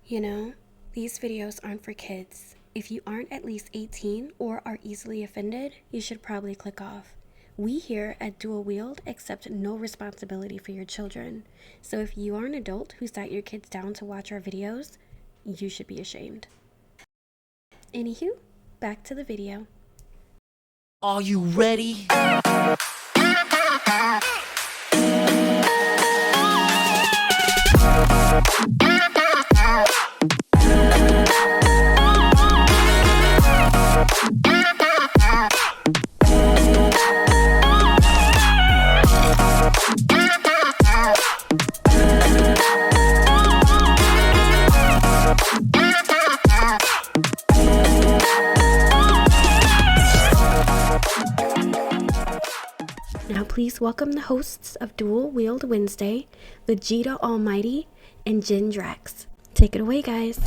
You know, these videos aren't for kids. If you aren't at least 18 or are easily offended, you should probably click off. We here at Dual Wield accept no responsibility for your children. So if you are an adult who sat your kids down to watch our videos, you should be ashamed. Anywho, back to the video. Are you ready? Now please welcome the hosts of Dual Wield Wednesday, Vegeta Almighty and Jin Drax. Take it away, guys.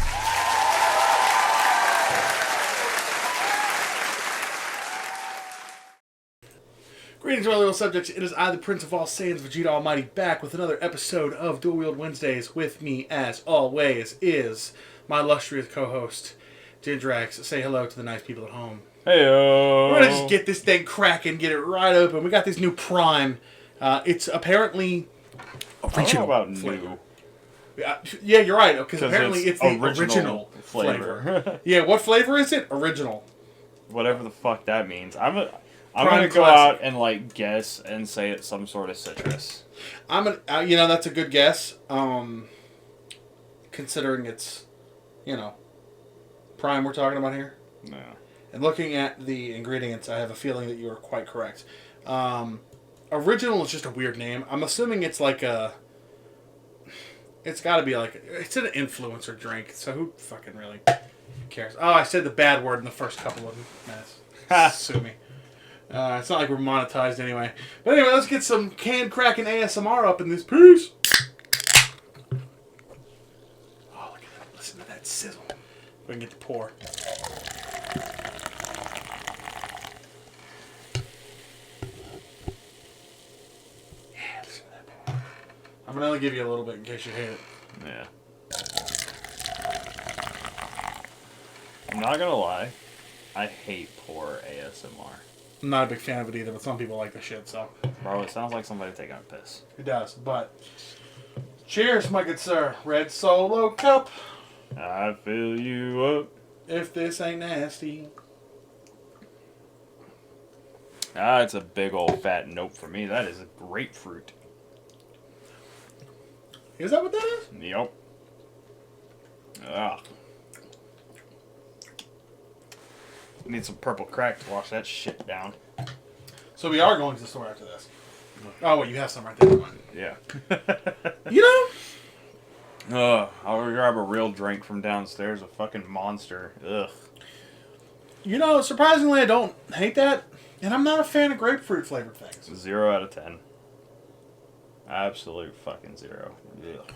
Greetings, my little subjects. It is I, the Prince of All Saiyans, Vegeta Almighty, back with another episode of Dual Wield Wednesdays. With me, as always, is my illustrious co-host, Jin Drax. Say hello to the nice people at home. Heyo. We're going to just get this thing cracking, get it right open. We got this new Prime. It's apparently original. About flavor. new? Yeah, you're right, because apparently it's it's the original flavor. Yeah, what flavor is it? Original. Whatever the fuck that means. I'm gonna Prime go classic. out and like guess and say it's some sort of citrus. That's a good guess. Considering it's, Prime we're talking about here. No. And looking at the ingredients, I have a feeling that you are quite correct. Original is just a weird name. I'm assuming it's like a... It's got to be like... It's an influencer drink, so who fucking really cares? Oh, I said the bad word in the first couple of minutes. Sue me. It's not like we're monetized anyway. But anyway, let's get some can cracking ASMR up in this piece. Oh, look at that. Listen to that sizzle. We can get the pour. I'm going to only give you a little bit in case you hate it. Yeah. I'm not gonna lie. I hate poor ASMR. I'm not a big fan of it either, but some people like the shit, so. Bro, it sounds like somebody taking a piss. It does, but. Cheers, my good sir. Red Solo Cup. I fill you up. If this ain't nasty. It's a big old fat nope for me. That is a grapefruit. Is that what that is? Yep. Ugh. Need some purple crack to wash that shit down. So we are going to the store after this. Oh, wait, you have some right there. Yeah. I'll grab a real drink from downstairs. A fucking monster. Ugh. Surprisingly, I don't hate that. And I'm not a fan of grapefruit flavored things. 0 out of 10. Absolute fucking 0. Ugh.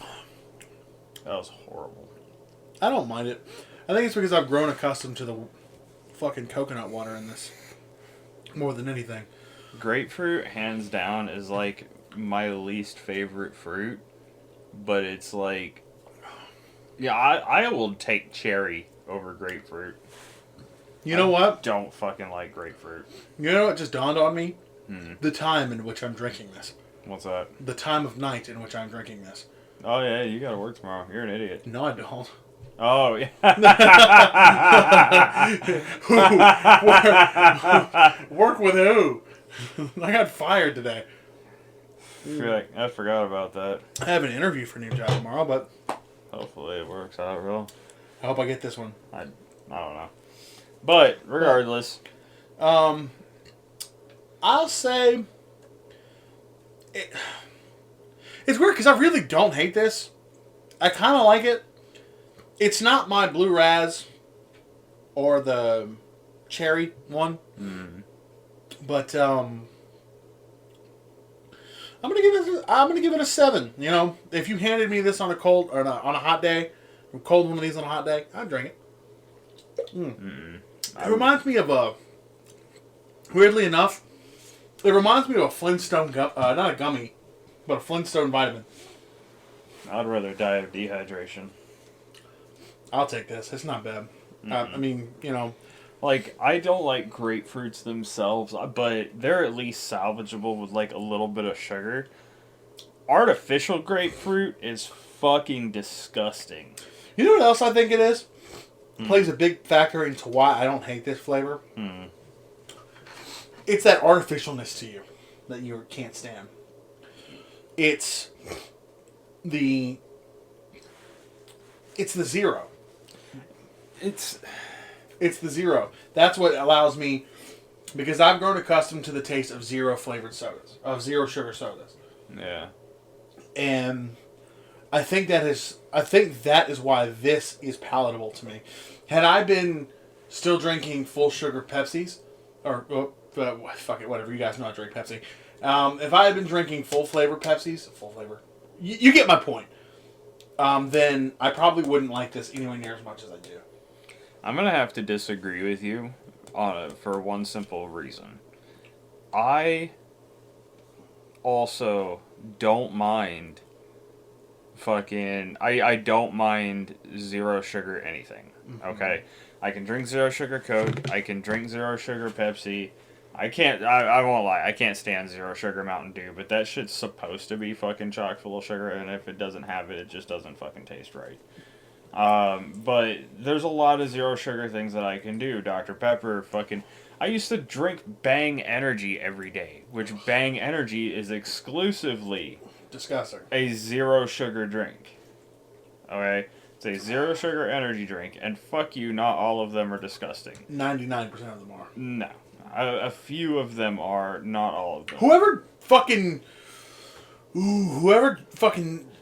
That was horrible. I don't mind it. I think it's because I've grown accustomed to the fucking coconut water in this. More than anything. Grapefruit, hands down, is like my least favorite fruit. But it's like... Yeah, I will take cherry over grapefruit. You know what? Don't fucking like grapefruit. You know what just dawned on me? Hmm. The time in which I'm drinking this. What's that? The time of night in which I'm drinking this. Oh, yeah, you gotta work tomorrow. You're an idiot. No, I don't. Oh, yeah. Work with who? I got fired today. I forgot about that. I have an interview for a new job tomorrow, but Hopefully it works out real. I hope I get this one. I don't know. But, regardless. I'll say... It's weird because I really don't hate this. I kind of like it. It's not my blue raz or the cherry one, but I'm gonna give it a 7. If you handed me this on a cold or on a hot day, a cold one of these on a hot day, I'd drink it. It reminds me of weirdly enough, it reminds me of a Flintstone not a gummy, but a Flintstone vitamin. I'd rather die of dehydration. I'll take this. It's not bad. I mean, you know. Like, I don't like grapefruits themselves, but they're at least salvageable with, like, a little bit of sugar. Artificial grapefruit is fucking disgusting. You know what else I think it is? Plays a big factor into why I don't hate this flavor. It's that artificialness to you that you can't stand. It's the zero. It's the zero. That's what allows me, because I've grown accustomed to the taste of zero flavored sodas, of zero sugar sodas. Yeah. And I think that is why this is palatable to me. Had I been still drinking full sugar Pepsis, or fuck it, whatever, you guys know I drink Pepsi. If I had been drinking full flavor Pepsis, you get my point. Then I probably wouldn't like this anywhere near as much as I do. I'm gonna have to disagree with you for one simple reason. I also don't mind I don't mind zero sugar anything. Okay? I can drink zero sugar Coke, I can drink zero sugar Pepsi. I won't lie, I can't stand zero sugar Mountain Dew, but that shit's supposed to be fucking chock full of sugar, and if it doesn't have it, it just doesn't fucking taste right. But there's a lot of zero sugar things that I can do. Dr. Pepper, I used to drink Bang Energy every day, which Bang Energy is exclusively Disgusting. a zero sugar drink. Okay? It's a zero sugar energy drink, and fuck you, not all of them are disgusting. 99% of them are. No. A few of them are, not all of them. Whoever fucking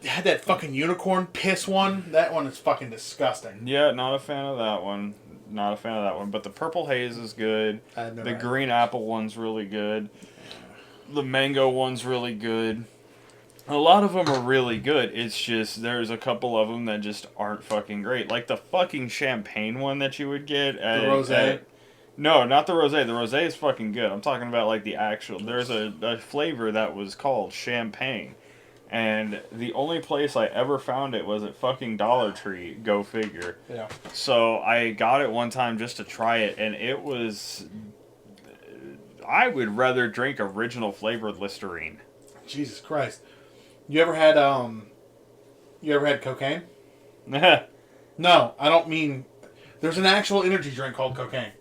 had that fucking unicorn piss one, that one is fucking disgusting. Yeah, not a fan of that one. Not a fan of that one. But the purple haze is good. The green apple one's really good. The mango one's really good. A lot of them are really good. It's just there's a couple of them that just aren't fucking great. Like the fucking champagne one that you would get at the rosé. No, not the rosé. The rosé is fucking good. I'm talking about like the actual. There's a flavor that was called champagne. And the only place I ever found it was at fucking Dollar Tree. Go figure. Yeah. So I got it one time just to try it, and it was... I would rather drink original flavored Listerine. Jesus Christ. You ever had cocaine? No, I don't mean... There's an actual energy drink called cocaine.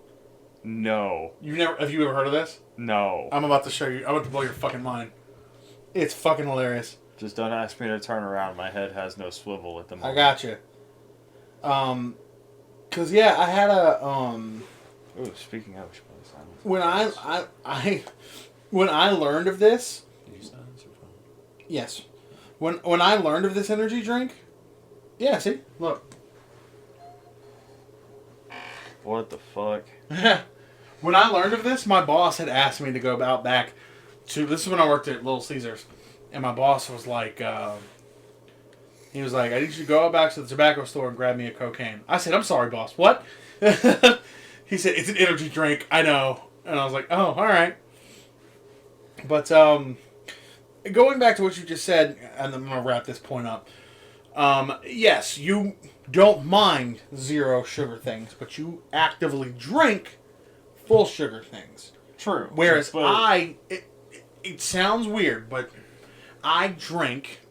No. Have you ever heard of this? No. I'm about to show you. I'm about to blow your fucking mind. It's fucking hilarious. Just don't ask me to turn around. My head has no swivel at the moment. I got you. Cause yeah, I had a Ooh, speaking of, we should play silence. when I learned of this. Did you silence your phone? Yes. When I learned of this energy drink. Yeah. See. Look. What the fuck? When I learned of this, my boss had asked me to go back to. This is when I worked at Little Caesars. And my boss was like, he was like, I need you to go back to the tobacco store and grab me a cocaine. I said, I'm sorry, boss. What? He said, it's an energy drink. I know. And I was like, oh, all right. But going back to what you just said, and I'm going to wrap this point up. Yes, you don't mind zero sugar things, but you actively drink full sugar things. True. Whereas it sounds weird, but I drink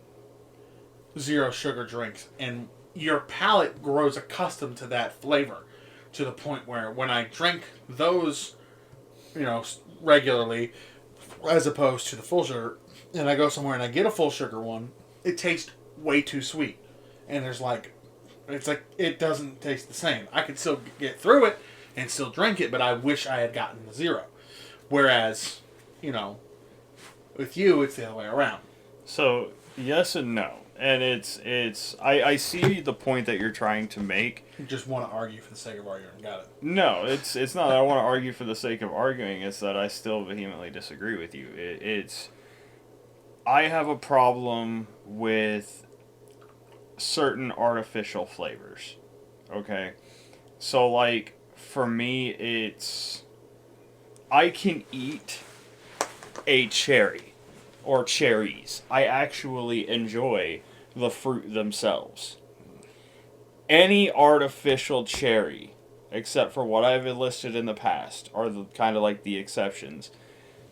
zero sugar drinks, and your palate grows accustomed to that flavor to the point where when I drink those, regularly, as opposed to the full sugar, and I go somewhere and I get a full sugar one, it tastes way too sweet. And it doesn't taste the same. I could still get through it and still drink it, but I wish I had gotten the zero. Whereas, with you, it's the other way around. So, yes and no. And I see the point that you're trying to make. You just want to argue for the sake of arguing. Got it. No, it's not that I want to argue for the sake of arguing. It's that I still vehemently disagree with you. I have a problem with certain artificial flavors. Okay? So, like, for me, I can eat a cherry or cherries. I actually enjoy the fruit themselves. any artificial cherry, except for what I've listed in the past, are the kind of like the exceptions.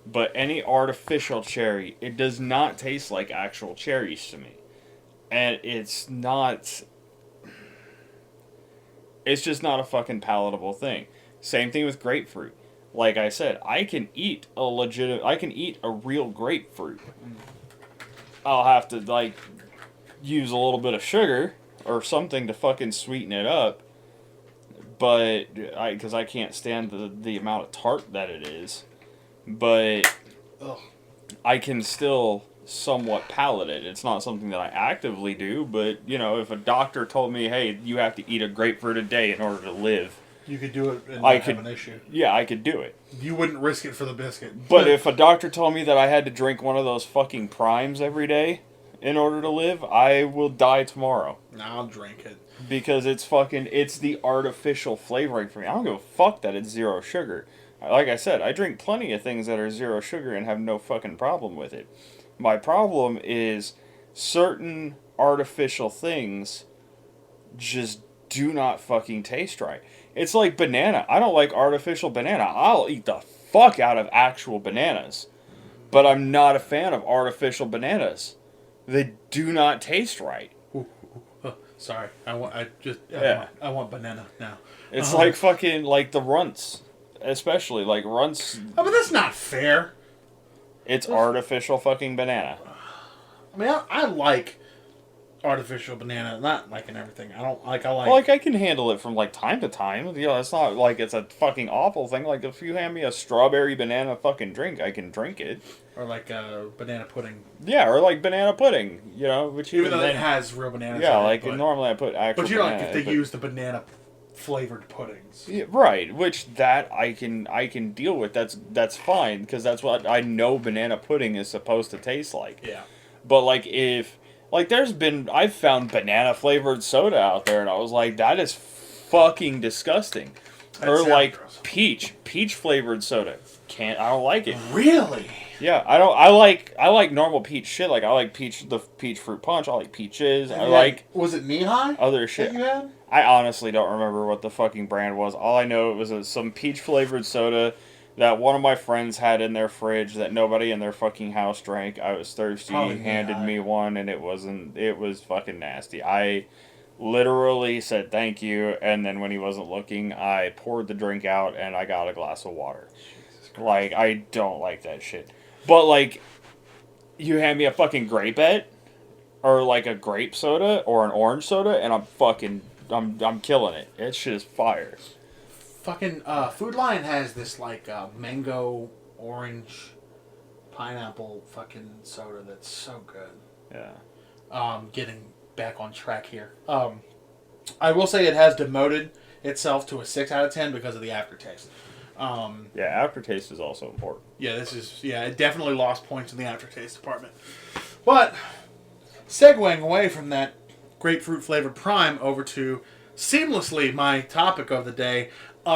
But any artificial cherry, it does not taste like actual cherries to me. And it's just not a fucking palatable thing. Same thing with grapefruit. Like I said, I can eat a real grapefruit. I'll have to like use a little bit of sugar or something to fucking sweeten it up. But because I can't stand the amount of tart that it is. But Ugh. I can still somewhat palate it. It's not something that I actively do, but, you know, if a doctor told me, hey, you have to eat a grapefruit a day in order to live, You could do it and not have an issue. yeah, I could do it. You wouldn't risk it for the biscuit. But if a doctor told me that I had to drink one of those fucking primes every day in order to live, I will die tomorrow. I'll drink it. Because it's the artificial flavoring for me. I don't give a fuck that it's zero sugar. Like I said, I drink plenty of things that are zero sugar and have no fucking problem with it. My problem is certain artificial things just do not fucking taste right. It's like banana. I don't like artificial banana. I'll eat the fuck out of actual bananas. But I'm not a fan of artificial bananas. They do not taste right. Sorry. I want banana now. It's like fucking like the runts. Especially like runts. Oh, but that's not fair. It's artificial fucking banana. I mean, I like artificial banana, not like in everything. I like. Well, like I can handle it from like time to time. You know, it's not like it's a fucking awful thing. Like if you hand me a strawberry banana fucking drink, I can drink it. Or like banana pudding. Yeah, or like banana pudding. You know, which even though it has real bananas. Yeah, in like it, normally I put actual. But you banana, like if they use the banana flavored puddings. Yeah, right, which that I can deal with. That's fine because that's what I know banana pudding is supposed to taste like. Yeah. But like if like I've found banana flavored soda out there and I was like that is fucking disgusting. Or like gross. peach flavored soda. I don't like it. Really? Yeah, I like normal peach shit. Like I like the peach fruit punch. I like peaches. Was it knee high? Other shit. That you had? I honestly don't remember what the fucking brand was. All I know it was some peach flavored soda that one of my friends had in their fridge that nobody in their fucking house drank. I was thirsty. He handed me one and it was fucking nasty. I literally said thank you, and then when he wasn't looking, I poured the drink out and I got a glass of water. Like, I don't like that shit. But like, you hand me a fucking grape-ette or like a grape soda or an orange soda and I'm killing it. That shit is fire. Fucking Food Lion has this like mango, orange, pineapple fucking soda that's so good. Yeah. Getting back on track here. I will say it has demoted itself to a 6 out of 10 because of the aftertaste. Yeah, aftertaste is also important. Yeah, it definitely lost points in the aftertaste department. But segueing away from that grapefruit flavored prime over to seamlessly my topic of the day,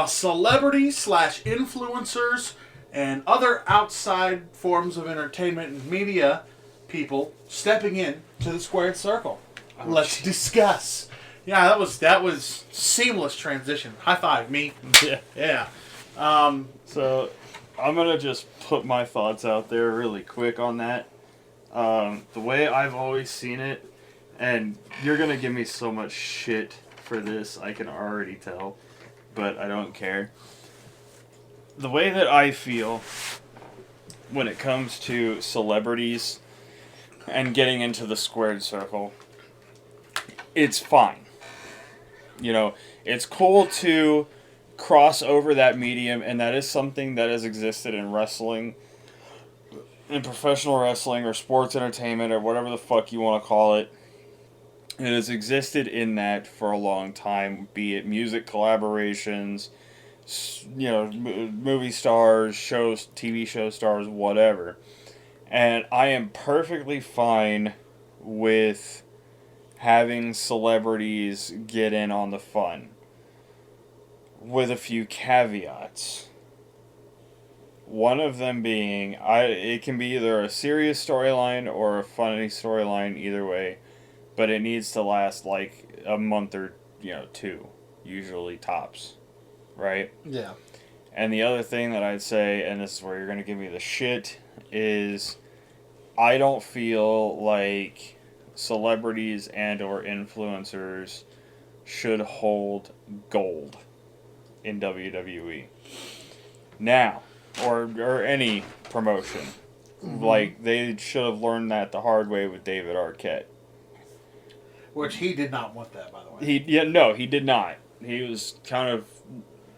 celebrities / influencers and other outside forms of entertainment and media people stepping in to the squared circle. Let's discuss. Yeah, that was seamless transition. High five, me. Yeah. So I'm gonna just put my thoughts out there really quick on that. The way I've always seen it, and you're gonna give me so much shit for this, I can already tell, but I don't care. The way that I feel when it comes to celebrities and getting into the squared circle, it's fine. You know, it's cool to cross over that medium, and that is something that has existed in wrestling, in professional wrestling or sports entertainment or whatever the fuck you want to call it. It has existed in that for a long time, be it music collaborations, you know, movie stars, shows, TV show stars, whatever. And I am perfectly fine with having celebrities get in on the fun, with a few caveats. One of them being, it can be either a serious storyline or a funny storyline, either way, but it needs to last like a month or two, usually tops, right? Yeah. And the other thing that I'd say, and this is where you're going to give me the shit, is I don't feel like celebrities and or influencers should hold gold in WWE. Now, or any promotion. Like, they should have learned that the hard way with David Arquette. Which he did not want that, by the way. He did not. He was kind of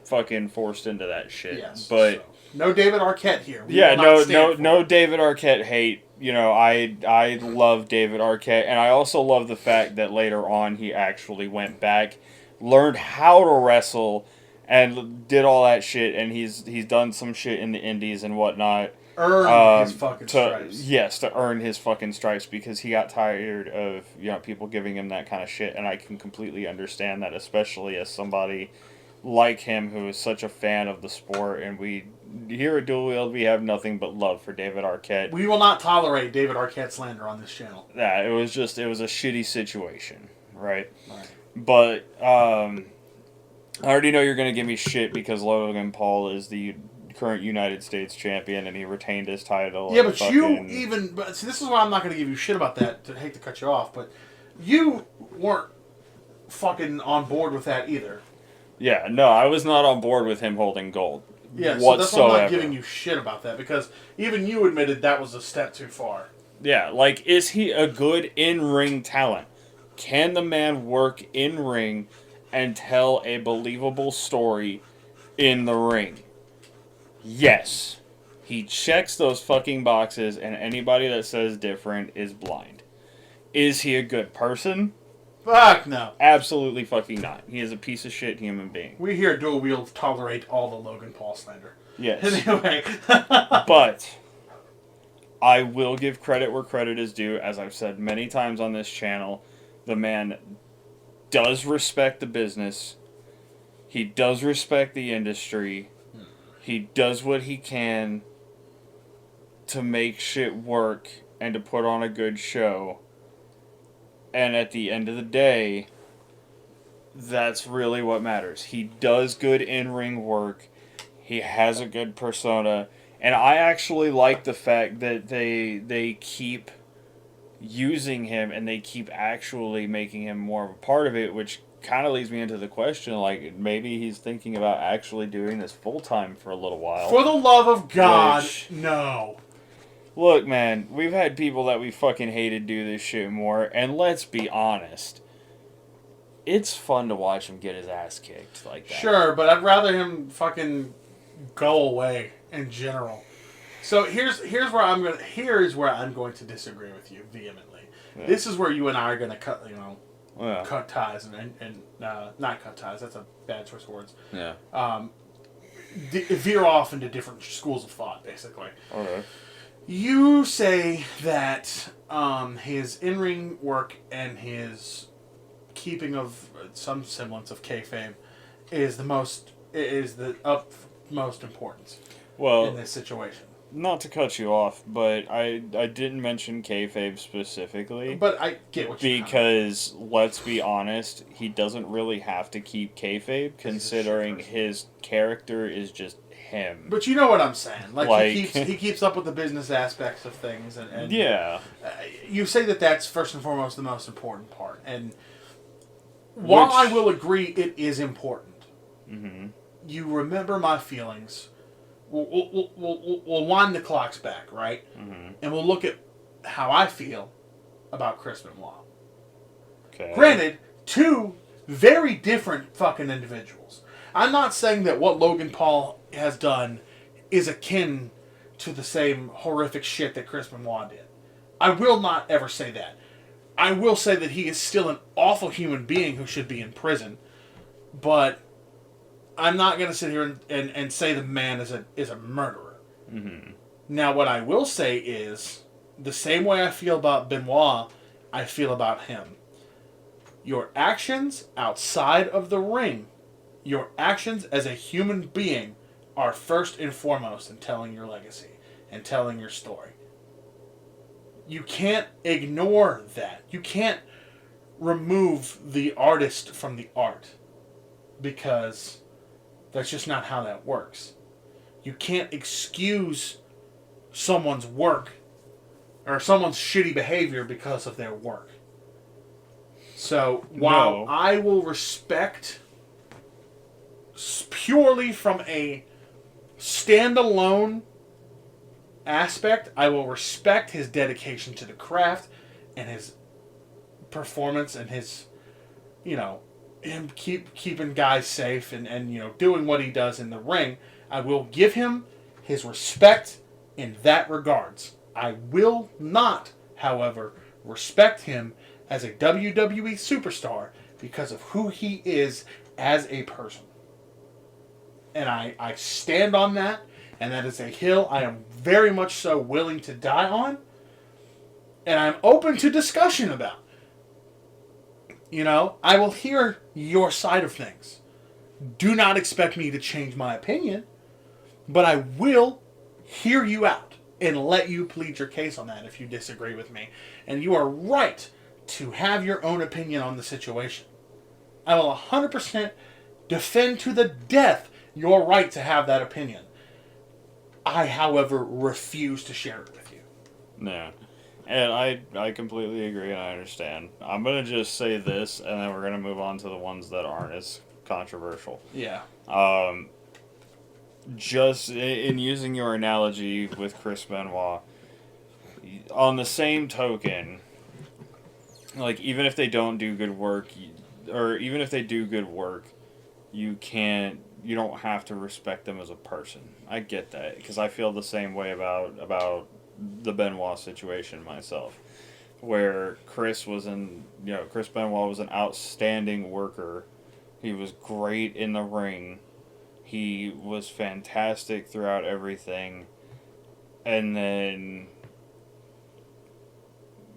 fucking forced into that shit. Yes. But so, no David Arquette here. No David Arquette hate. I love David Arquette, and I also love the fact that later on he actually went back, learned how to wrestle, and did all that shit, and he's done some shit in the indies and whatnot. Earn his fucking stripes. Yes, to earn his fucking stripes, because he got tired of people giving him that kind of shit, and I can completely understand that, especially as somebody like him who is such a fan of the sport, and we here at Dual Wield we have nothing but love for David Arquette. We will not tolerate David Arquette slander on this channel. Yeah, it was a shitty situation, right? But I already know you're gonna give me shit because Logan Paul is the current United States champion and he retained his title. Yeah, but see, this is why I'm not gonna give you shit about that. I hate to cut you off, but you weren't fucking on board with that either. Yeah, no, I was not on board with him holding gold. Yeah, so whatsoever. that's why I'm not giving you shit about that, because even you admitted that was a step too far. Yeah, like, is he a good in-ring talent? Can the man work in-ring and tell a believable story in the ring? Yes. He checks those fucking boxes, and anybody that says different is blind. Is he a good person? Fuck no. Absolutely fucking not. He is a piece of shit human being. We here at Dual Wield tolerate all the Logan Paul slander. Yes. Anyway. But I will give credit where credit is due. As I've said many times on this channel, the man does respect the business. He does respect the industry. He does what he can to make shit work and to put on a good show. And at the end of the day, that's really what matters. He does good in-ring work. He has a good persona. And I actually like the fact that they keep using him and they keep actually making him more of a part of it, which kind of leads me into the question, like, maybe he's thinking about actually doing this full-time for a little while. For the love of God, no. Look, man, we've had people that we fucking hated do this shit more, and let's be honest, it's fun to watch him get his ass kicked like that. Sure, but I'd rather him fucking go away in general. So here's where I'm going to disagree with you vehemently. Yeah. This is where you and I are going to cut cut ties and not cut ties. That's a bad choice of words. Yeah. Veer off into different schools of thought, basically. Okay. You say that his in-ring work and his keeping of some semblance of kayfabe is the utmost importance. Well, in this situation. Not to cut you off, but I didn't mention kayfabe specifically. But I get what you're because let's be honest, he doesn't really have to keep kayfabe considering his character is just him. But you know what I'm saying? Like he keeps up with the business aspects of things, and yeah. You say that that's first and foremost the most important part, and while I will agree it is important, you remember my feelings. We'll wind the clocks back, right? And we'll look at how I feel about Chris Benoit. Okay. Granted, two very different fucking individuals. I'm not saying that what Logan Paul has done is akin to the same horrific shit that Chris Benoit did. I will not ever say that. I will say that he is still an awful human being who should be in prison, but I'm not going to sit here and say the man is a murderer. Now, what I will say is, the same way I feel about Benoit, I feel about him. Your actions outside of the ring, your actions as a human being, are first and foremost in telling your legacy and telling your story. You can't ignore that. You can't remove the artist from the art, because that's just not how that works. You can't excuse someone's work or someone's shitty behavior because of their work. So while I will respect purely from a standalone aspect, I will respect his dedication to the craft and his performance and his, him keeping guys safe and doing what he does in the ring. I will give him his respect in that regards. I will not, however, respect him as a WWE superstar because of who he is as a person. And I stand on that, and that is a hill I am very much so willing to die on, and I'm open to discussion about. I will hear your side of things. Do not expect me to change my opinion, but I will hear you out and let you plead your case on that if you disagree with me. And you are right to have your own opinion on the situation. I will 100% defend to the death your right to have that opinion. I, however, refuse to share it with you. Yeah. And I completely agree and I understand. I'm going to just say this, and then we're going to move on to the ones that aren't as controversial. Yeah. Just in using your analogy with Chris Benoit, on the same token, like, even if they don't do good work, or even if they do good work, you don't have to respect them as a person. I get that, because I feel the same way about the Benoit situation myself, where Chris Benoit was an outstanding worker. He was great in the ring. He was fantastic throughout everything. And then,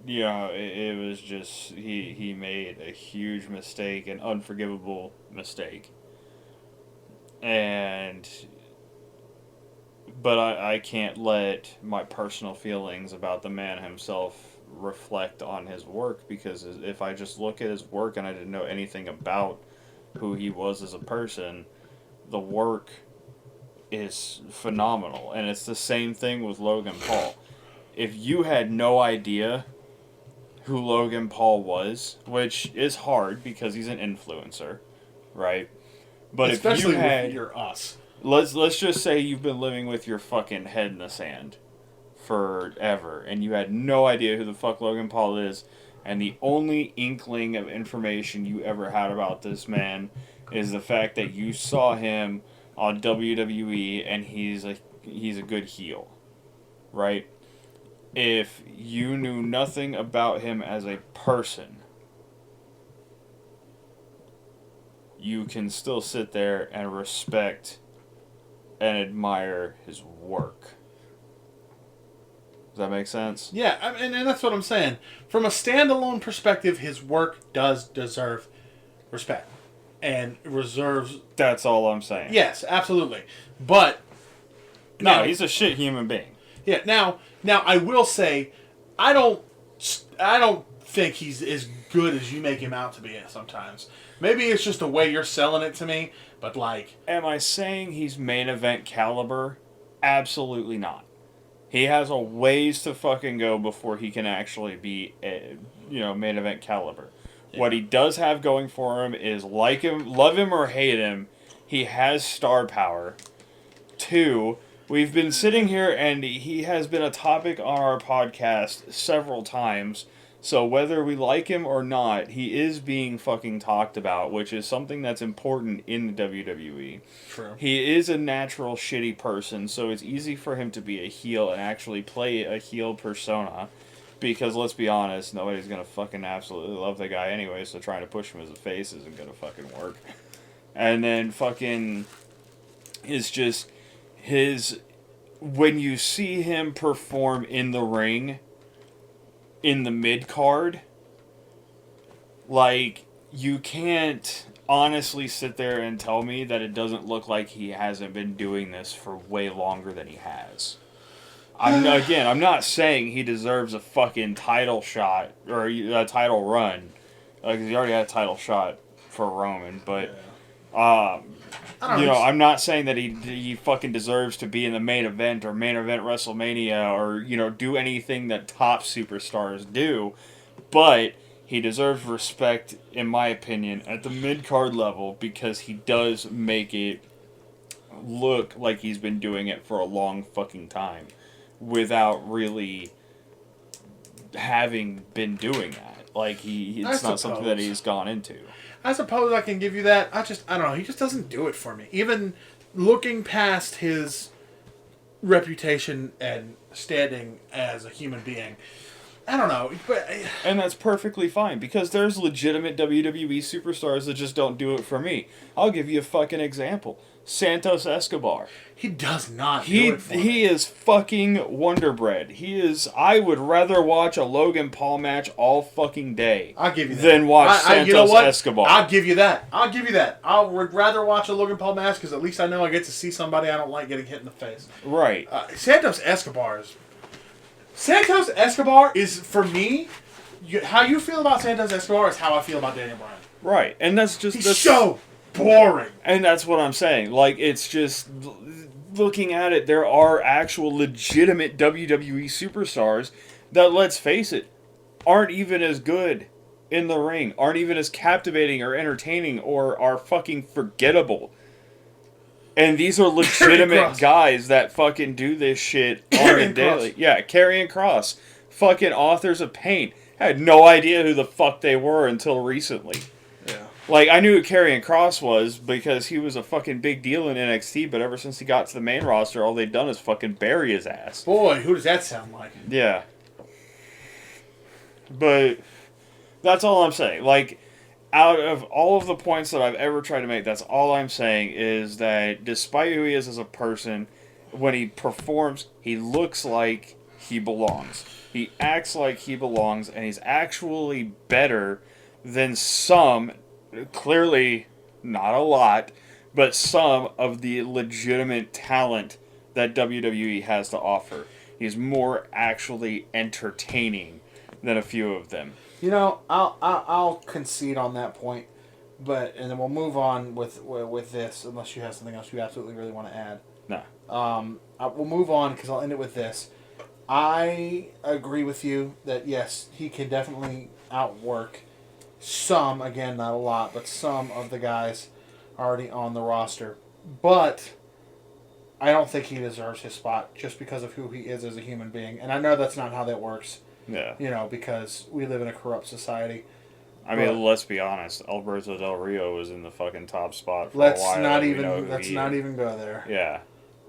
it was just, he made a huge mistake, an unforgivable mistake. But I can't let my personal feelings about the man himself reflect on his work, because if I just look at his work and I didn't know anything about who he was as a person, the work is phenomenal. And it's the same thing with Logan Paul. If you had no idea who Logan Paul was, which is hard because he's an influencer, right? But especially if you had, if you're us. Let's just say you've been living with your fucking head in the sand forever, and you had no idea who the fuck Logan Paul is, and the only inkling of information you ever had about this man is the fact that you saw him on WWE and he's a good heel, right? If you knew nothing about him as a person, you can still sit there and respect and admire his work. Does that make sense? Yeah, and that's what I'm saying. From a standalone perspective, his work does deserve respect. And reserves... That's all I'm saying. Yes, absolutely. But... No, he's a shit human being. Yeah, now I will say, I don't think he's as good as you make him out to be sometimes. Maybe it's just the way you're selling it to me, but like... Am I saying he's main event caliber? Absolutely not. He has a ways to fucking go before he can actually be, main event caliber. Yeah. What he does have going for him is, like him, love him or hate him, he has star power. 2, we've been sitting here and he has been a topic on our podcast several times. So whether we like him or not, he is being fucking talked about, which is something that's important in the WWE. True. He is a natural shitty person, so it's easy for him to be a heel and actually play a heel persona. Because let's be honest, nobody's gonna fucking absolutely love the guy anyway, so trying to push him as a face isn't gonna fucking work. And then fucking... it's just... when you see him perform in the ring... in the mid-card, like, you can't honestly sit there and tell me that it doesn't look like he hasn't been doing this for way longer than he has. I'm not saying he deserves a fucking title shot or a title run Like, he already had a title shot for Roman, but I don't you know. know, I'm not saying that he fucking deserves to be in the main event or main event WrestleMania or, you know, do anything that top superstars do, but he deserves respect, in my opinion, at the mid-card level because he does make it look like he's been doing it for a long fucking time without really having been doing that. Like, it's not something that he's gone into. I suppose I can give you that. I don't know. He just doesn't do it for me. Even looking past his reputation and standing as a human being, I don't know. But And that's perfectly fine because there's legitimate WWE superstars that just don't do it for me. I'll give you a fucking example. Santos Escobar. he does not He do it for me. is fucking Wonder Bread. He is. I would rather watch a Logan Paul match all fucking day. I'll give you that. Than watch Santos you know what? Escobar. I'll give you that. I would rather watch a Logan Paul match because at least I know I get to see somebody I don't like getting hit in the face. Right. Santos Escobar is for me. How you feel about Santos Escobar is how I feel about Daniel Bryan. Right. And that's He's so boring. And that's what I'm saying. Like, it's just looking at it, there are actual legitimate WWE superstars that, let's face it, aren't even as good in the ring, aren't even as captivating or entertaining, or are fucking forgettable. And these are legitimate guys that fucking do this shit on a daily. Yeah, Karrion Kross. Fucking Authors of Pain. I had no idea who the fuck they were until recently. Yeah. Like, I knew who Karrion Kross was because he was a fucking big deal in NXT, but ever since he got to the main roster, all they've done is fucking bury his ass. Boy, who does that sound like? Yeah. But that's all I'm saying. Like, out of all of the points that I've ever tried to make, that's all I'm saying is that despite who he is as a person, when he performs, he looks like he belongs. He acts like he belongs, and he's actually better than some, clearly not a lot, but some of the legitimate talent that WWE has to offer. He's more actually entertaining than a few of them. You know, I'll concede on that point, and then we'll move on with this. Unless you have something else you absolutely really want to add. No. We'll move on because I'll end it with this. I agree with you that yes, he can definitely outwork some, again, not a lot, but some of the guys already on the roster. But I don't think he deserves his spot just because of who he is as a human being. And I know that's not how that works. Yeah. You know, because we live in a corrupt society. I mean, let's be honest. Alberto Del Rio was in the fucking top spot for Let's a while. not even go there. Yeah.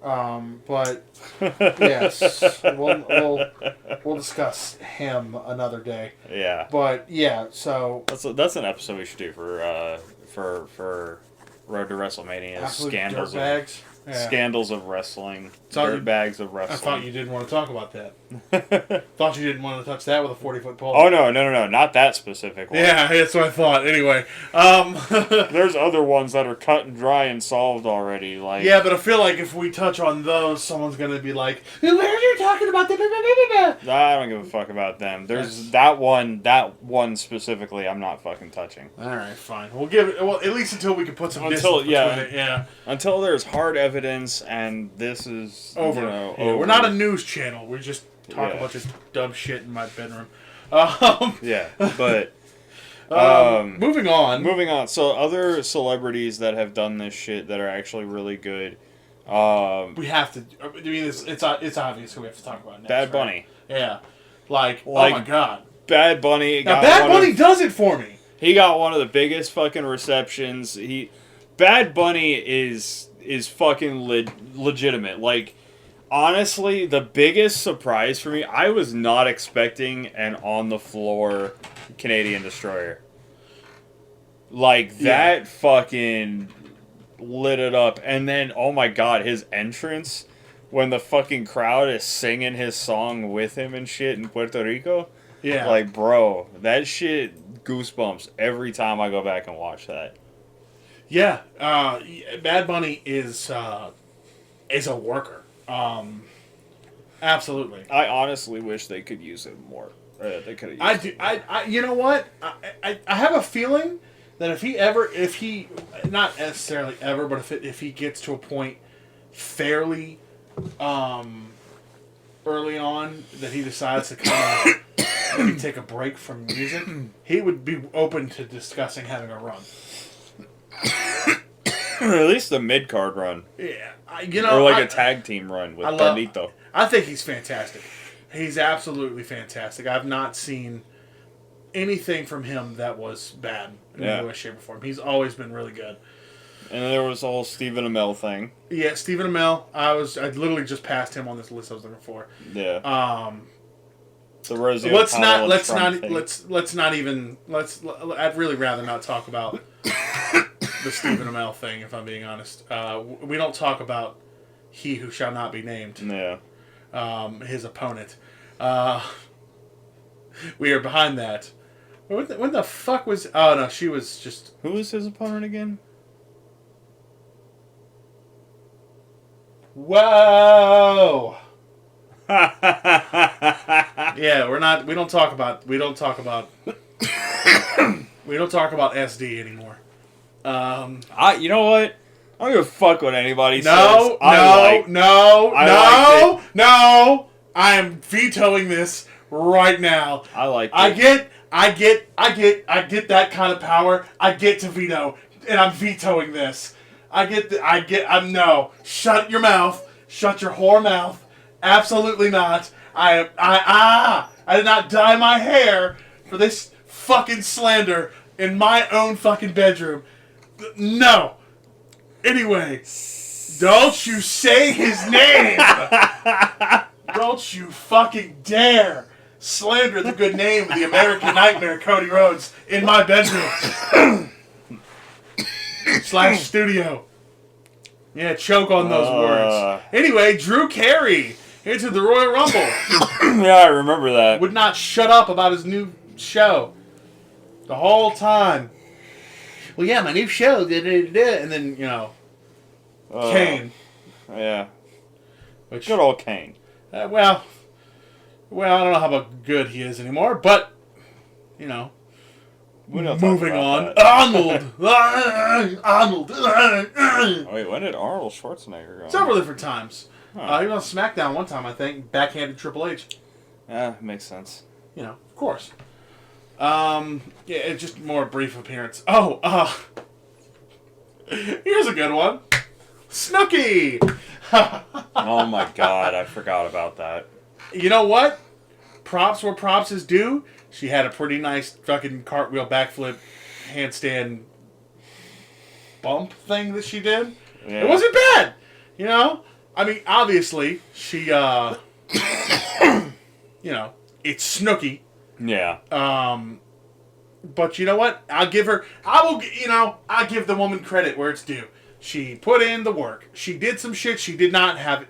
But yes, we'll discuss him another day. Yeah. But yeah, so That's an episode we should do for Road to WrestleMania. absolute Scandals dirtbags. Yeah. Scandals of wrestling. So Dirtbags of I wrestling. thought you didn't want to talk about that. Thought you didn't want to touch that with a 40-foot pole. Oh, no, not that specific one. Yeah, that's what I thought. Anyway, There's other ones that are cut and dry and solved already. Like, yeah, but I feel like if we touch on those, someone's gonna be like, "Where are you talking about?" I don't give a fuck about them. There's that one specifically I'm not fucking touching. All right, fine. We'll give it. Well, at least until we can put some distance between it. Yeah. Until there's hard evidence and this is Over. Over. We're not a news channel. We just talk a bunch of dumb shit in my bedroom. Yeah, but moving on. Moving on. So other celebrities that have done this shit that are actually really good. We have to. I mean, it's obvious who we have to talk about next. Bad Bunny. Right? Yeah. Like, oh Like, my god. Bad Bunny. Now, Bad Bunny does it for me. He got one of the biggest fucking receptions. Bad Bunny is fucking legitimate. Like, honestly, the biggest surprise for me, I was not expecting an on the floor Canadian Destroyer. Like, that fucking lit it up. And then, oh my god, his entrance when the fucking crowd is singing his song with him and shit in Puerto Rico. Yeah. Like, bro, that shit goosebumps every time I go back and watch that. Yeah. Bad Bunny is a worker. Absolutely. I honestly wish they could use him more. They could have. I do. You know what? I have a feeling that if he not necessarily ever, but if he gets to a point fairly early on that he decides to kind of maybe take a break from music, he would be open to discussing having a run. At least a mid card run. Yeah, or like a tag team run with Benito. I think he's fantastic. He's absolutely fantastic. I've not seen anything from him that was bad in any way, shape, or form. He's always been really good. And then there was the whole Stephen Amell thing. Yeah, Stephen Amell. I literally just passed him on this list I was looking for. Yeah. The Rosie I'd really rather not talk about the Stephen Amell thing, if I'm being honest. We don't talk about he who shall not be named. Yeah. His opponent. We are behind that. When the fuck was... Oh, no, she was just... Who was his opponent again? Whoa! Yeah, we don't talk about SD anymore. You know what? I don't give a fuck what anybody says. No. I am vetoing this right now. I like it. I get that kind of power. I get to veto, and I'm vetoing this. No. Shut your mouth. Shut your whore mouth. Absolutely not. I did not dye my hair for this fucking slander in my own fucking bedroom. No. Anyway, don't you say his name. Don't you fucking dare slander the good name of the American Nightmare, Cody Rhodes, in my bedroom. / studio. Yeah, choke on those words. Anyway, Drew Carey into the Royal Rumble. Yeah, I remember that. Would not shut up about his new show the whole time. Well, yeah, my new show. And then, Kane. Yeah. Good old Kane. Well, I don't know how about good he is anymore, but, moving on. Arnold! Arnold! Oh, wait, when did Arnold Schwarzenegger go? Several different times. Huh. He was on SmackDown one time, I think. Backhanded Triple H. Yeah, makes sense. Of course. Yeah, just more brief appearance. Oh, here's a good one. Snooki! Oh my god, I forgot about that. You know what? Props where props is due. She had a pretty nice fucking cartwheel backflip handstand bump thing that she did. Yeah. It wasn't bad. I mean, obviously, she, it's Snooki. Yeah. But you know what? I'll give the woman credit where it's due. She put in the work. She did some shit she did not have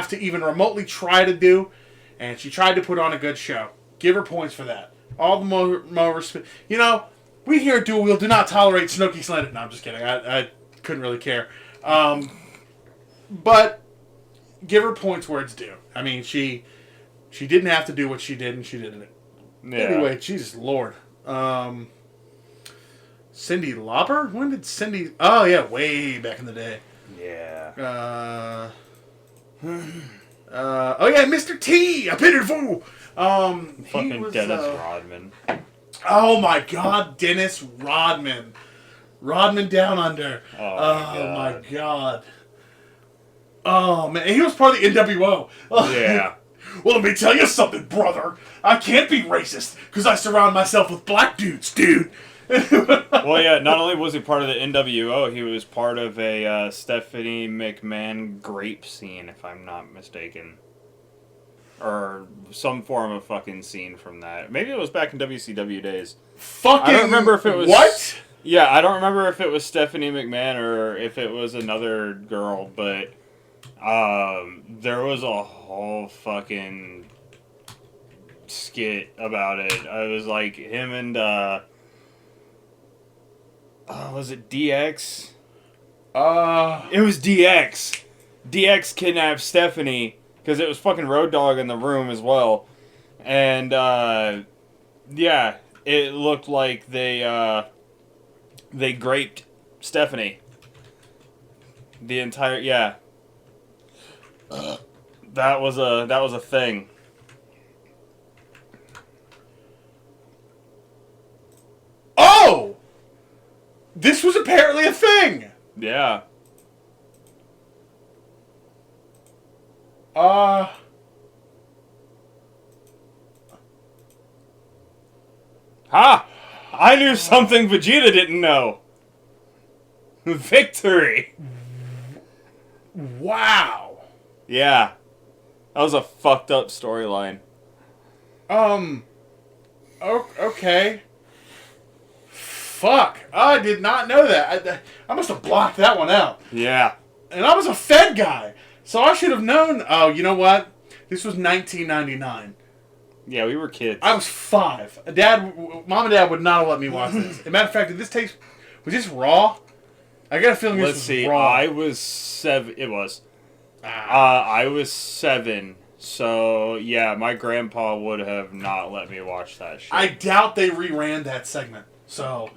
to even remotely try to do, and she tried to put on a good show. Give her points for that. All the more respect. We here at Dual Wheel do not tolerate Snooki slander. No, I'm just kidding. I couldn't really care. But give her points where it's due. I mean, she didn't have to do what she did, and she did it. Yeah. Anyway, Jesus Lord. Cyndi Lauper? When did Cyndi... Oh, yeah, way back in the day. Yeah. Oh, yeah, Mr. T! A pitted fool! Fucking Dennis Rodman. Oh, my God, Dennis Rodman. Rodman Down Under. Oh, my God. Oh, man. He was part of the NWO. Yeah. Well, let me tell you something, brother. I can't be racist because I surround myself with black dudes, dude. Well, yeah, not only was he part of the NWO, he was part of a Stephanie McMahon grape scene, if I'm not mistaken. Or some form of fucking scene from that. Maybe it was back in WCW days. Fucking... I don't remember if it was... What? Yeah, I don't remember if it was Stephanie McMahon or if it was another girl, but... there was a whole fucking skit about it. It was like him and, was it DX? It was DX. DX kidnapped Stephanie, because it was fucking Road Dogg in the room as well. And yeah, it looked like they graped Stephanie. The entire that was a thing. Oh! This was apparently a thing! Yeah. Ha! I knew something Vegeta didn't know. Victory! Wow. Yeah. That was a fucked up storyline. Okay. Fuck. I did not know that. I must have blocked that one out. Yeah. And I was a Fed guy. So I should have known. Oh, you know what? This was 1999. Yeah, we were kids. I was 5. Mom and Dad would not have let me watch this. As a matter of fact, was this Raw? I got a feeling Let's this was see. Raw. I was 7. It was. I was 7. So, yeah, my grandpa would have not let me watch that shit. I doubt they reran that segment. So,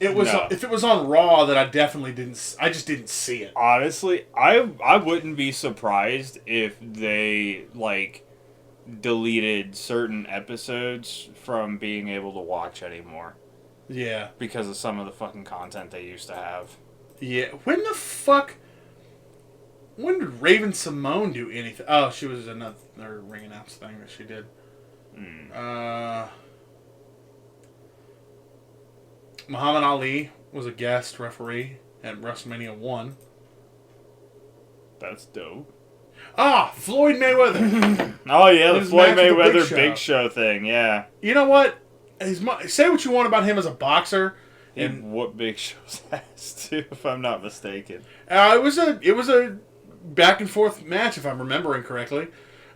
it was No. if it was on Raw, that I definitely didn't. I just didn't see it. Honestly, I wouldn't be surprised if they, like, deleted certain episodes from being able to watch anymore. Yeah. Because of some of the fucking content they used to have. Yeah. When did Raven Simone do anything? Oh, she was another ring announce thing that she did. Muhammad Ali was a guest referee at WrestleMania 1. That's dope. Floyd Mayweather. Oh, yeah, the His Floyd match with the Big Mayweather Show. Big Show thing, yeah. You know what? Say what you want about him as a boxer. And what Big Show's ass, too, if I'm not mistaken. It was a back and forth match, if I'm remembering correctly.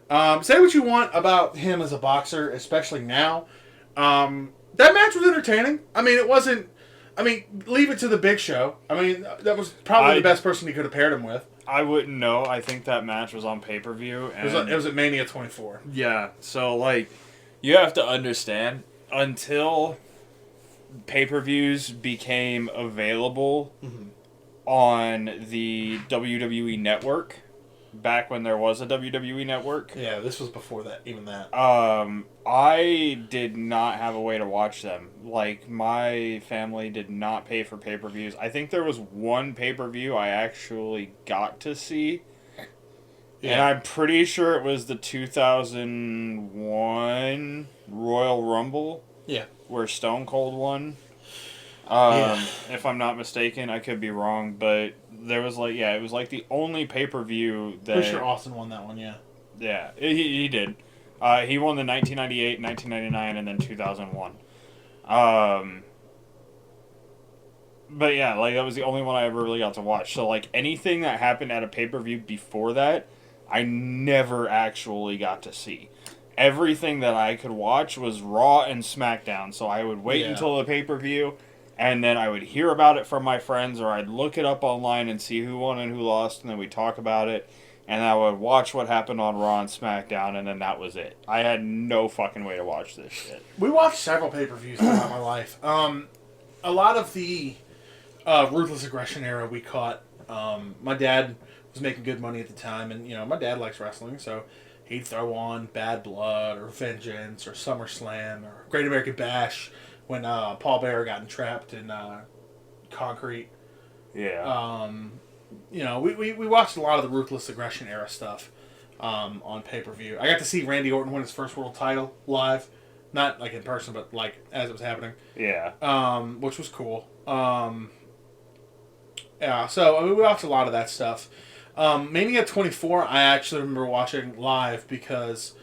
Say what you want about him as a boxer, especially now. That match was entertaining. I mean, it wasn't. I mean, leave it to the Big Show. I mean, that was probably the best person he could have paired him with. I wouldn't know. I think that match was on pay-per-view. It was at Mania 24. Yeah, so, like, you have to understand, until pay-per-views became available on the WWE Network, back when there was a WWE Network. Yeah, this was before that, even that. I did not have a way to watch them. Like, my family did not pay for pay-per-views. I think there was one pay-per-view I actually got to see. Yeah. And I'm pretty sure it was the 2001 Royal Rumble. Yeah. Where Stone Cold won. If I'm not mistaken, I could be wrong, but there was it was like the only pay-per-view that... Pretty sure Austin won that one, yeah. Yeah, he did. He won the 1998, 1999, and then 2001. But yeah, like, that was the only one I ever really got to watch. So, like, anything that happened at a pay-per-view before that, I never actually got to see. Everything that I could watch was Raw and SmackDown, so I would wait until the pay-per-view, and then I would hear about it from my friends, or I'd look it up online and see who won and who lost, and then we'd talk about it, and I would watch what happened on Raw and SmackDown, and then that was it. I had no fucking way to watch this shit. We watched several pay-per-views throughout my life. A lot of the Ruthless Aggression era we caught. My dad was making good money at the time, and, my dad likes wrestling, so he'd throw on Bad Blood or Vengeance or SummerSlam or Great American Bash when Paul Bearer got entrapped in concrete. Yeah. We watched a lot of the Ruthless Aggression era stuff on pay-per-view. I got to see Randy Orton win his first world title live. Not like in person, but like as it was happening. Yeah. Which was cool. So we watched a lot of that stuff. Mania 24, I actually remember watching live because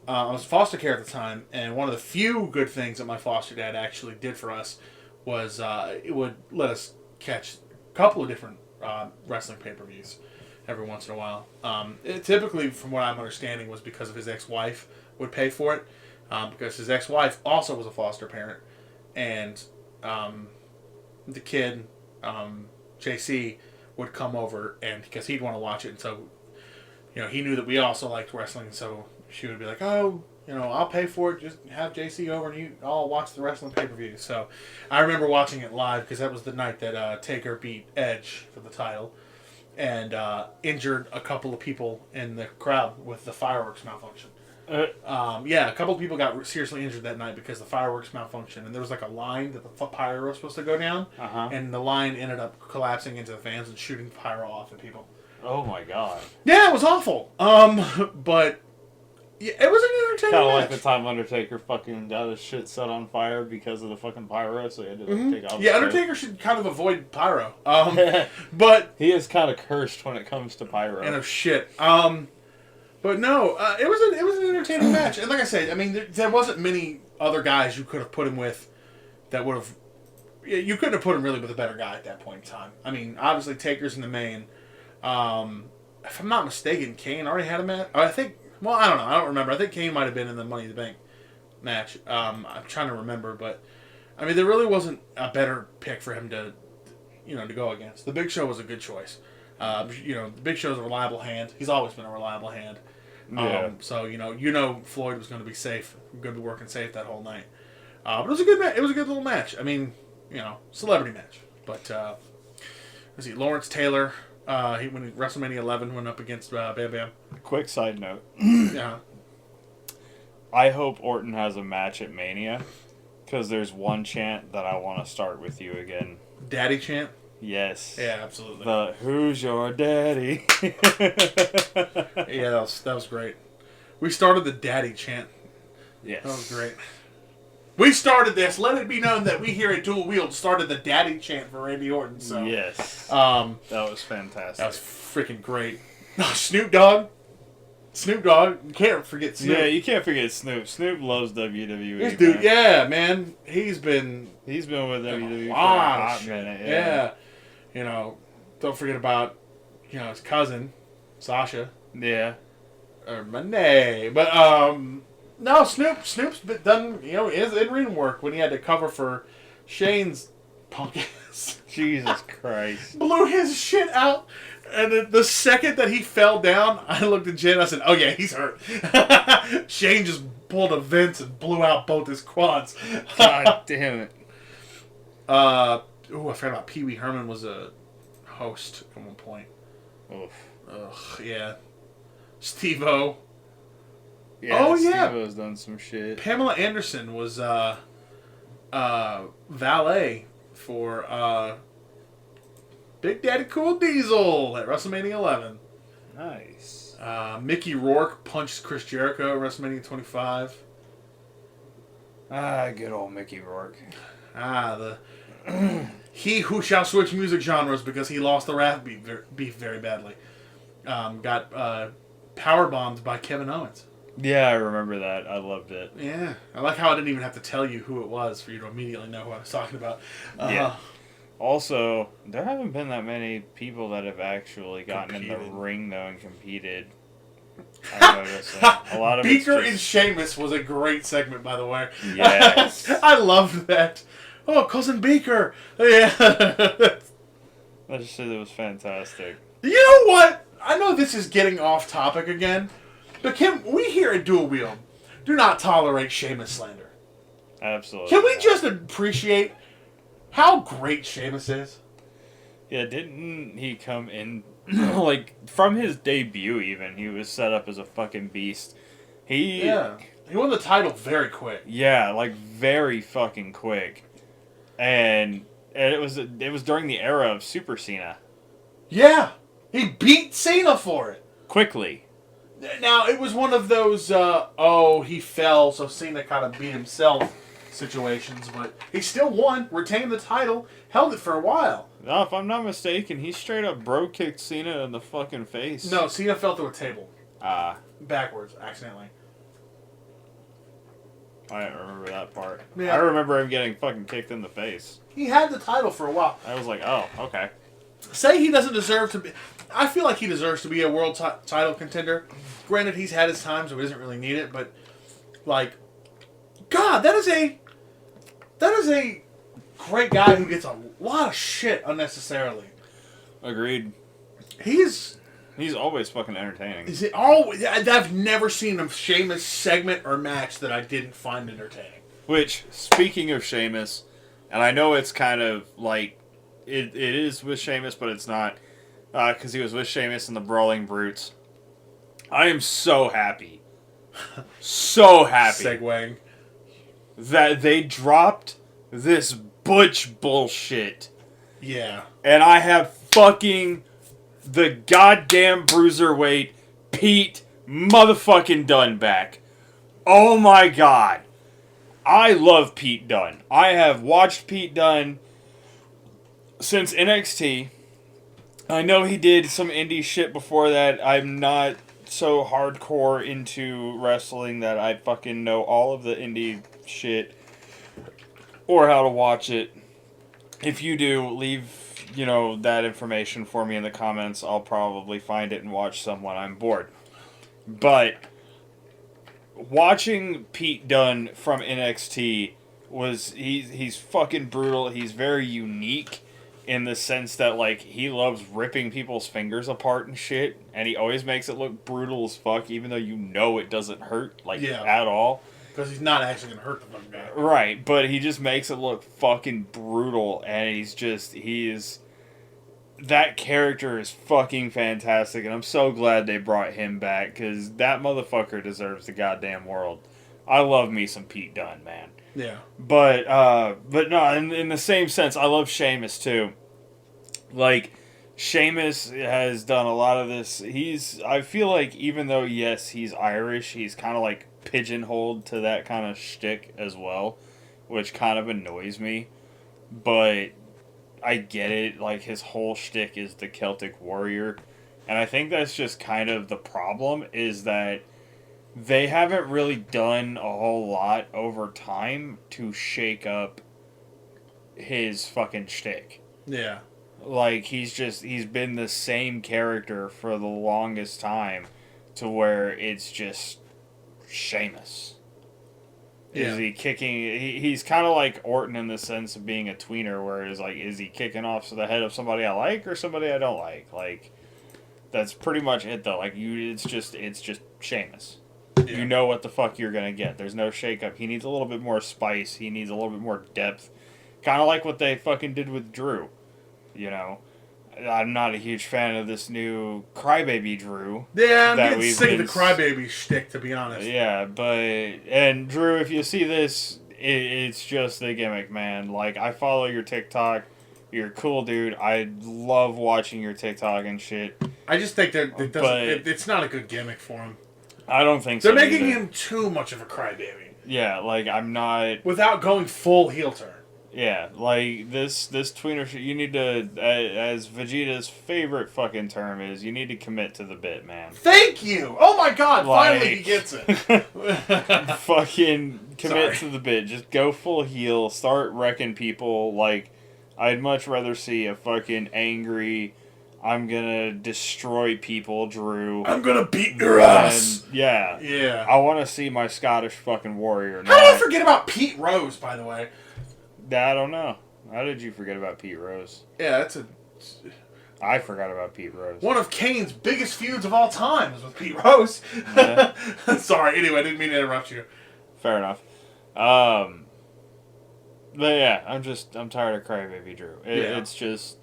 I was in foster care at the time, and one of the few good things that my foster dad actually did for us was it would let us catch a couple of different wrestling pay-per-views every once in a while. It typically, from what I'm understanding, was because of his ex-wife would pay for it, because his ex-wife also was a foster parent, and the kid, JC, would come over, and because he'd want to watch it, and so he knew that we also liked wrestling, so she would be like, "Oh, I'll pay for it. Just have JC over and you all watch the wrestling pay-per-view. So I remember watching it live because that was the night that Taker beat Edge for the title and injured a couple of people in the crowd with the fireworks malfunction. A couple of people got seriously injured that night because the fireworks malfunctioned, and there was like a line that the pyro was supposed to go down, and the line ended up collapsing into the fans and shooting pyro off at people. Oh my god. Yeah, it was awful. But yeah, it was an entertaining Kind of match. like the time Undertaker fucking got his shit set on fire because of the fucking pyro, so he had to take off. Yeah, Undertaker should kind of avoid pyro. But he is kind of cursed when it comes to pyro. and of shit. But no, it was an entertaining match, and like I said, I mean, there wasn't many other guys you could have put him with that would have. You couldn't have put him really with a better guy at that point in time. I mean, obviously Taker's in the main. If I'm not mistaken, Kane already had a match. I think. Well, I don't know. I don't remember. I think Kane might have been in the Money in the Bank match. I'm trying to remember, but I mean, there really wasn't a better pick for him to go against. The Big Show was a good choice. The Big Show's a reliable hand. He's always been a reliable hand. Yeah. So Floyd was going to be safe, going to be working safe that whole night. But it was a good match. It was a good little match. I mean, celebrity match. But let's see, Lawrence Taylor. When WrestleMania 11 went up against Bam Bam. Quick side note. Yeah. I hope Orton has a match at Mania, because there's one chant that I want to start with you again. Daddy chant. Yes. Yeah, absolutely. The "Who's your daddy?" Yeah, that was great. We started the daddy chant. Yes. That was great. We started this. Let it be known that we here at Dual Wield started the daddy chant for Randy Orton. So yes. that was fantastic. was freaking great. Snoop Dogg. You can't forget Snoop. Yeah, you can't forget Snoop. Snoop loves WWE. This dude, man. yeah, man. He's been He's been with WWE for a lot of hot shit. minute. Yeah. Don't forget about, his cousin, Sasha. Yeah. Or Monet. But, no, Snoop's done, his in-ring work when he had to cover for Shane's punk ass. Jesus Christ. Blew his shit out. And the second that he fell down, I looked at Jen and I said, oh yeah, he's hurt. Shane just pulled a Vince and blew out both his quads. God damn it. I forgot about Pee Wee Herman was a host at one point. Oof. Ugh, yeah. Steve-O. Yeah, Oh, yeah. Steve-O's done some shit. Pamela Anderson was valet for Big Daddy Cool Diesel at WrestleMania 11. Nice. Mickey Rourke punched Chris Jericho at WrestleMania 25. Good old Mickey Rourke. He who shall switch music genres because he lost the rap beef very badly. Got power bombed by Kevin Owens. Yeah, I remember that. I loved it. Yeah, I like how I didn't even have to tell you who it was for you to immediately know who I was talking about. Yeah. Also, there haven't been that many people that have actually gotten in the ring, though, and competed. I noticed a lot of Beaker it's and Sheamus was a great segment, by the way. Yes. I loved that. Oh, Cousin Beaker. Yeah. I just said it was fantastic. You know what? I know this is getting off topic again, but we here at Dual Wield do not tolerate Sheamus slander. Absolutely. Can we just appreciate how great Sheamus is? Yeah, didn't he come in, from his debut even, he was set up as a fucking beast. He won the title very quick. Yeah, very fucking quick. And it was during the era of Super Cena. Yeah. He beat Cena for it. Quickly. Now, it was one of those, he fell, so Cena kind of beat himself situations, but he still won, retained the title, held it for a while. No, if I'm not mistaken, he straight up bro kicked Cena in the fucking face. No, Cena fell through a table. Backwards, accidentally. I didn't remember that part. Yeah. I remember him getting fucking kicked in the face. He had the title for a while. I was like, oh, okay. Say he doesn't deserve to be... I feel like he deserves to be a world title contender. Granted, he's had his time, so he doesn't really need it, but, God, that is a great guy who gets a lot of shit unnecessarily. Agreed. He's He's always fucking entertaining. Is it always? I've never seen a Sheamus segment or match that I didn't find entertaining. Which, speaking of Sheamus, and I know it's kind of like it is with Sheamus, but it's not because he was with Sheamus and the Brawling Brutes. I am so happy, so happy Segueing. that they dropped this Butch bullshit. Yeah. And I have fucking the goddamn bruiserweight Pete motherfucking Dunne back. Oh my god. I love Pete Dunne. I have watched Pete Dunne since NXT. I know he did some indie shit before that. I'm not so hardcore into wrestling that I fucking know all of the indie shit or how to watch it. If you do, leave, that information for me in the comments. I'll probably find it and watch some when I'm bored. But watching Pete Dunne from NXT he's fucking brutal. He's very unique in the sense that, like, he loves ripping people's fingers apart and shit, and he always makes it look brutal as fuck, even though it doesn't hurt, at all. Because he's not actually going to hurt the fucking guy. Right, but he just makes it look fucking brutal, and that character is fucking fantastic, and I'm so glad they brought him back, because that motherfucker deserves the goddamn world. I love me some Pete Dunne, man. Yeah. But no, in the same sense, I love Sheamus, too. Like, Sheamus has done a lot of this. I feel like, even though, yes, he's Irish, he's kind of, like, pigeonholed to that kind of shtick as well, which kind of annoys me. But I get it. Like, his whole shtick is the Celtic warrior. And I think that's just kind of the problem, is that they haven't really done a whole lot over time to shake up his fucking shtick. Yeah. Like, he's been the same character for the longest time to where it's just Sheamus. Yeah. Is he kicking... He's kind of like Orton in the sense of being a tweener, where it's like, is he kicking off to the head of somebody I like or somebody I don't like? Like, that's pretty much it, though. Like, it's just Sheamus. Yeah. You know what the fuck you're going to get. There's no shakeup. He needs a little bit more spice. He needs a little bit more depth. Kind of like what they fucking did with Drew. I'm not a huge fan of this new Crybaby Drew. Yeah, I'm getting sick of the Crybaby shtick, to be honest. Yeah, and Drew, if you see this, it's just the gimmick, man. Like, I follow your TikTok. You're a cool dude. I love watching your TikTok and shit. I just think that it's not a good gimmick for him. I don't think so. They're making him too much of a crybaby. Yeah, like, I'm not... Without going full heel turn. Yeah, like, this tweener shit, you need to, as Vegeta's favorite fucking term is, you need to commit to the bit, man. Thank you! Oh my god, finally he gets it. Fucking commit to the bit. Just go full heel, start wrecking people. Like, I'd much rather see a fucking angry, I'm gonna destroy people, Drew. I'm gonna beat your ass! Yeah. Yeah. I want to see my Scottish fucking warrior. How did I forget about Pete Rose, by the way? I don't know. How did you forget about Pete Rose? Yeah, I forgot about Pete Rose. One of Kane's biggest feuds of all time is with Pete Rose. Yeah. Sorry, anyway, I didn't mean to interrupt you. Fair enough. But yeah, I'm tired of Crybaby Drew. It's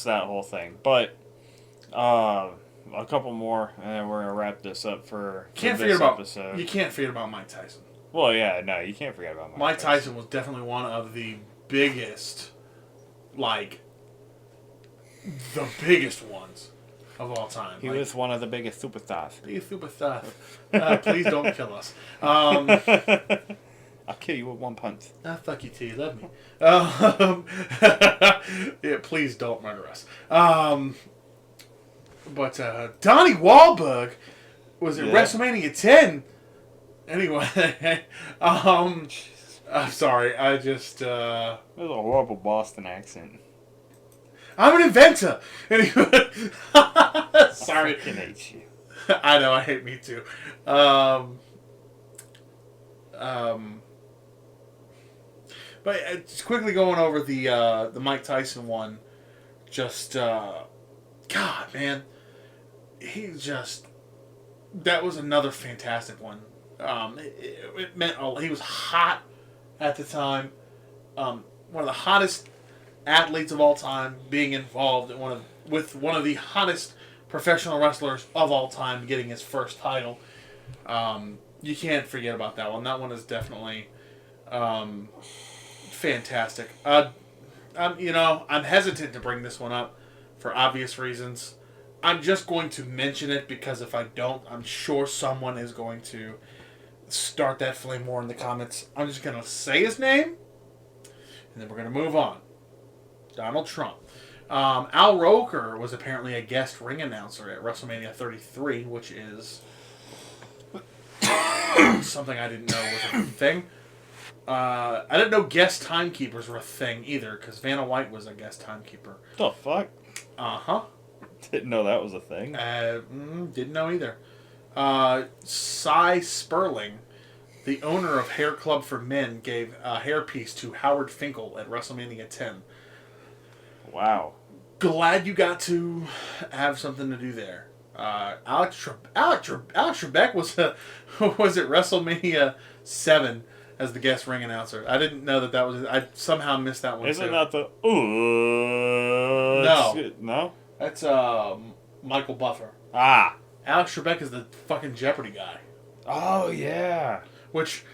that whole thing. But a couple more, and then we're gonna wrap this up for this episode. You can't forget about Mike Tyson. Well, yeah, no, you can't forget about Mike Tyson was definitely one of the biggest, the biggest ones of all time. He was one of the biggest superstars. Biggest superstar. Please don't kill us. I'll kill you with one punch. Fuck you too. You love me. Yeah, please don't murder us. But Donnie Wahlberg was at WrestleMania 10. Anyway, I'm sorry. I just That was a horrible Boston accent. I'm an inventor. Anyway, sorry. I fucking hate you. I know. I hate me too. But just quickly going over the Mike Tyson one. Just God, man. he just, that was another fantastic one. It meant he was hot at the time. One of the hottest athletes of all time, being involved in with one of the hottest professional wrestlers of all time, getting his first title. You can't forget about that one. That one is definitely fantastic. I'm hesitant to bring this one up for obvious reasons. I'm just going to mention it because if I don't, I'm sure someone is going to start that flame war in the comments. I'm just going to say his name, and then we're going to move on. Donald Trump. Al Roker was apparently a guest ring announcer at WrestleMania 33, which is something I didn't know was a thing. I didn't know guest timekeepers were a thing either, because Vanna White was a guest timekeeper. The fuck? Uh-huh. Didn't know that was a thing. Didn't know either. Cy Sperling, the owner of Hair Club for Men, gave a hairpiece to Howard Finkel at WrestleMania 10. Wow. Glad you got to have something to do there. Alex Trebek was at WrestleMania 7 as the guest ring announcer. I didn't know that was. I somehow missed that one. Isn't too. that the? No. That's Michael Buffer. Ah. Alex Trebek is the fucking Jeopardy guy. Oh yeah. Which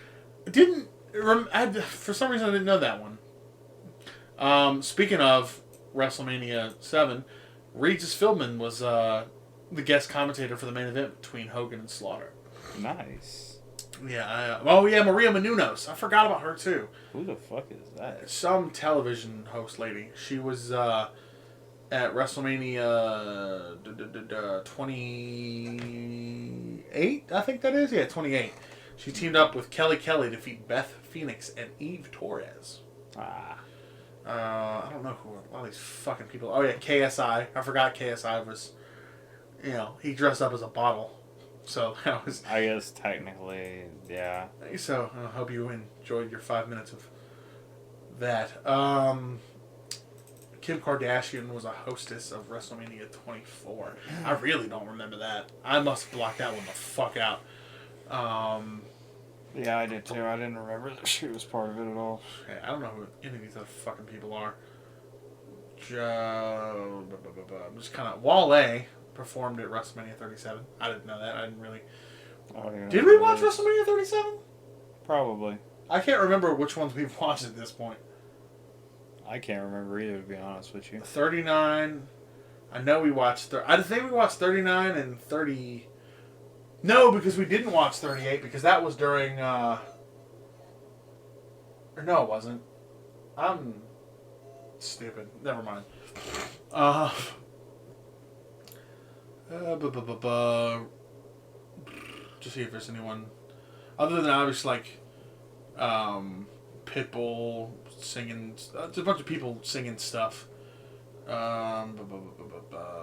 didn't. For some reason, I didn't know that one. Speaking of WrestleMania 7, Regis Philbin was the guest commentator for the main event between Hogan and Slaughter. Nice. Yeah. Maria Menounos. I forgot about her too. Who the fuck is that? Some television host lady. She was at WrestleMania 28. I think that is. Yeah, 28. She teamed up with Kelly Kelly to defeat Beth Phoenix and Eve Torres. Ah. I don't know who a lot of these fucking people. Oh yeah, KSI. I forgot KSI was. He dressed up as a bottle, so that was. I guess technically, yeah. So I hope you enjoyed your 5 minutes of that. Kim Kardashian was a hostess of WrestleMania 24. I really don't remember that. I must block that one the fuck out. Yeah, I did too. I didn't remember that she was part of it at all. I don't know who any of these other fucking people are. Just kind of. Wale performed at WrestleMania 37. I didn't know that. I didn't really. Did we watch WrestleMania 37? Probably. I can't remember which ones we've watched at this point. I can't remember either, to be honest with you. 39. I know we watched. I think we watched 39 and 30. No, because we didn't watch 38 because that was during. Or no, it wasn't. I'm stupid. Never mind. Just see if there's anyone other than obviously like Pitbull singing. There's a bunch of people singing stuff. Yeah,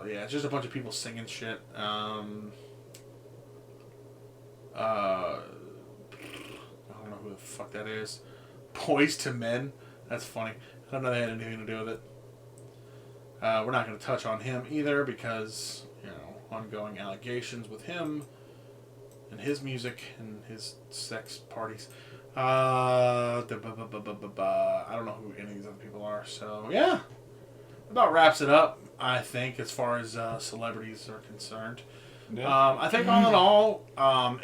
it's just a bunch of people singing shit. I don't know who the fuck that is. Boys to Men. That's funny. I don't know they had anything to do with it. We're not going to touch on him either because, ongoing allegations with him and his music and his sex parties. I don't know who any of these other people are. So, yeah. About wraps it up, I think, as far as celebrities are concerned. Yeah. I think all in all,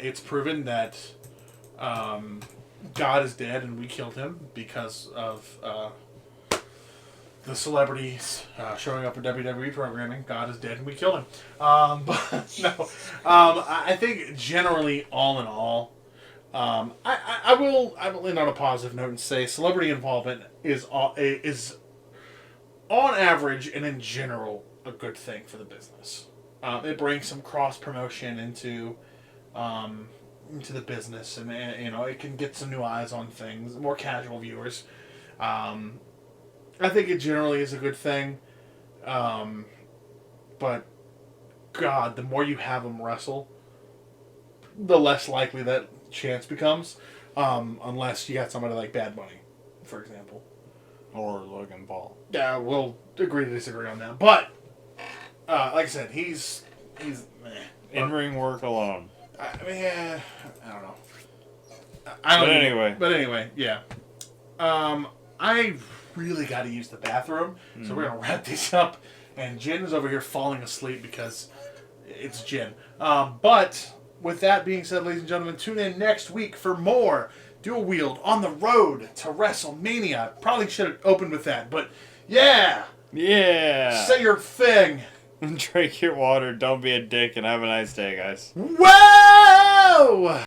it's proven that God is dead and we killed him because of the celebrities showing up in WWE programming. God is dead and we killed him. But no, I think generally, all in all, I will end on a positive note and say celebrity involvement is on average and in general a good thing for the business. It brings some cross promotion into the business, and it can get some new eyes on things, more casual viewers. I think it generally is a good thing, but God, the more you have them wrestle, the less likely that chance becomes, unless you got somebody like Bad Bunny, for example, Or Logan Paul. Yeah, we'll agree to disagree on that, but like I said, he's he's meh. In-ring work alone. I mean, I don't know. But anyway, yeah. I really got to use the bathroom, so we're gonna wrap these up. And Jen is over here falling asleep because it's Jen. But with that being said, ladies and gentlemen, tune in next week for more Dual Wield on the road to WrestleMania. Probably should have opened with that, but yeah. Yeah. Say your thing. Drink your water, don't be a dick, and have a nice day, guys. Whoa!